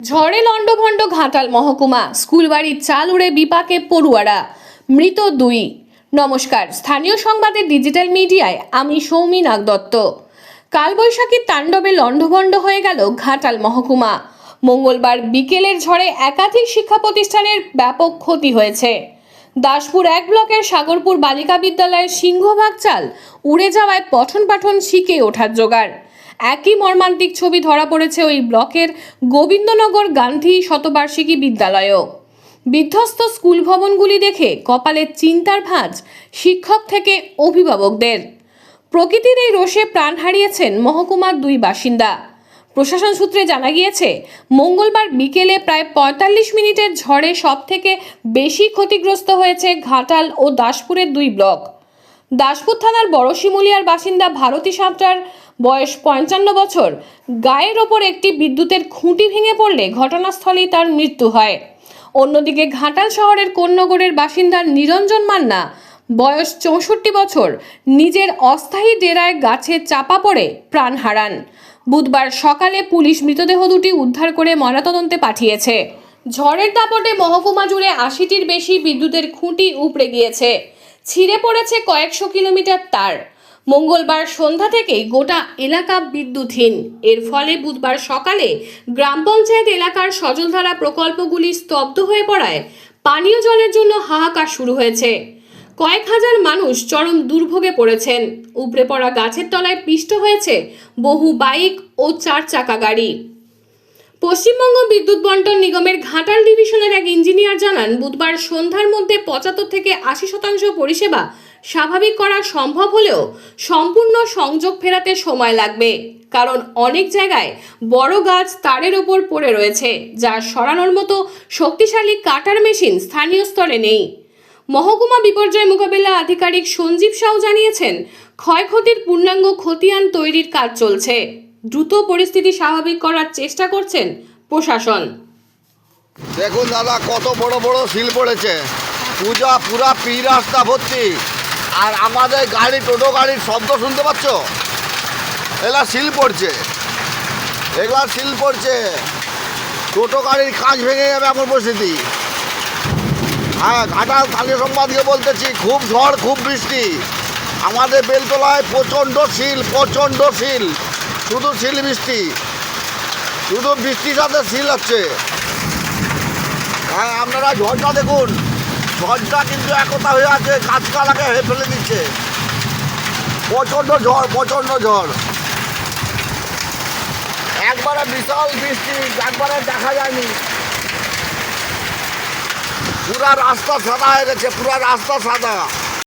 ঝড়ে লণ্ডভণ্ড ঘাটাল মহকুমা, স্কুলবাড়ির চাল উড়ে বিপাকে পড়ুয়ারা, মৃত দুই। নমস্কার, স্থানীয় সংবাদের ডিজিটাল মিডিয়ায় আমি সৌমি নাগদত্ত। কালবৈশাখীর তাণ্ডবে লণ্ডভণ্ড হয়ে গেল ঘাটাল মহকুমা। মঙ্গলবার বিকেলের ঝড়ে একাধিক শিক্ষা প্রতিষ্ঠানের ব্যাপক ক্ষতি হয়েছে। দাসপুর 1 ব্লকের সাগরপুর বালিকা বিদ্যালয়ের সিংহভাগ চাল উড়ে যাওয়ায় পঠন পাঠন শিখে ওঠার জোগাড়। একই মর্মান্তিক ছবি ধরা পড়েছে ওই ব্লকের গোবিন্দনগর গান্ধী শতবার্ষিকী বিদ্যালয়েও। বিধ্বস্ত স্কুল ভবনগুলি দেখে কপালে চিন্তার ভাঁজ শিক্ষক থেকে অভিভাবকদের। প্রকৃতির এই রোষে প্রাণ হারিয়েছেন মহকুমার 2 বাসিন্দা। প্রশাসন সূত্রে জানা গিয়েছে, মঙ্গলবার বিকেলে প্রায় 45 মিনিটের ঝড়ে সবথেকে বেশি ক্ষতিগ্রস্ত হয়েছে ঘাটাল ও দাসপুরের 2 ব্লক। দাসপুর থানার বড় শিমুলিয়ার বাসিন্দা ভারতী সাঁতরার বয়স 55 বছর। গায়ের ওপর একটি বিদ্যুতের খুঁটি ভেঙে পড়লে ঘটনাস্থলেই তার মৃত্যু হয়। অন্যদিকে ঘাটাল শহরের কোন্নগরের বাসিন্দা নিরঞ্জন মান্না, বয়স 64 বছর, নিজের অস্থায়ী ডেরায় গাছে চাপা পড়ে প্রাণ হারান। বুধবার সকালে পুলিশ মৃতদেহ দুটি উদ্ধার করে ময়নাতদন্তে পাঠিয়েছে। ঝড়ের দাপটে মহকুমা জুড়ে 80টির বেশি বিদ্যুতের খুঁটি উপড়ে গিয়েছে, ছিঁড়ে পড়েছে কয়েকশো কিলোমিটার তার। মঙ্গলবার সন্ধ্যা থেকেই গোটা এলাকা বিদ্যুৎহীন। এর ফলে বুধবার সকালে গ্রাম পঞ্চায়েত এলাকার সজলধারা প্রকল্পগুলি স্তব্ধ হয়ে পড়ায় পানীয় জলের জন্য হাহাকার শুরু হয়েছে। কয়েক হাজার মানুষ চরম দুর্ভোগে পড়েছেন। উপড়ে পড়া গাছের তলায় পিষ্ট হয়েছে বহু বাইক ও 4 চাকা গাড়ি। পশ্চিমবঙ্গ বিদ্যুৎ বন্টন নিগমের ঘাটাল ডিভিশনের এক ইঞ্জিনিয়ার জানান, বুধবার সন্ধ্যার মধ্যে 75 থেকে 80% পরিষেবা স্বাভাবিক করা সম্ভব হলেও সম্পূর্ণ সংযোগ ফেরাতে সময় লাগবে, কারণ অনেক জায়গায় বড় গাছ তারের ওপর পড়ে রয়েছে, যা সরানোর মতো শক্তিশালী কাটার মেশিন স্থানীয় স্তরে নেই। মহকুমা বিপর্যয় মোকাবিলা আধিকারিক সঞ্জীব সাউ জানিয়েছেন, ক্ষয়ক্ষতির পূর্ণাঙ্গ খতিয়ান তৈরির কাজ চলছে। দ্রুত পরিস্থিতি স্বাভাবিক করার চেষ্টা করছেন প্রশাসন। দেখুন দাদা, কত বড় বড় শিল পড়েছে, পুরা পি রাস্তা ভর্তি। আর আমাদের গাড়ি, টোটো গাড়ির শব্দ শুনতে পাচ্ছ? এগুলা শিল পড়ছে, এগুলা শিল পড়ছে। টোটো গাড়ির কাজ ভেঙে যাবে এমন পরিস্থিতি। হ্যাঁ, ঘাটাল স্থানীয় সংবাদকে বলতেছি, খুব ঝড়, খুব বৃষ্টি। আমাদের বেলতলায় প্রচণ্ড শিল, প্রচণ্ড শিল, শুধু শিল বৃষ্টি, শুধু বৃষ্টির সাথে শিল হচ্ছে। হ্যাঁ, আপনারা ঝড়টা দেখুন, ঝড়টা কিন্তু একতা হয়ে আছে, গাছপালাকে ফেলে দিচ্ছে। প্রচণ্ড ঝড়, প্রচণ্ড ঝড়, একবারে বিশাল বৃষ্টি, একবারে দেখা যায়নি। পুরা রাস্তা সাদা হয়ে গেছে, পুরা রাস্তা সাদা।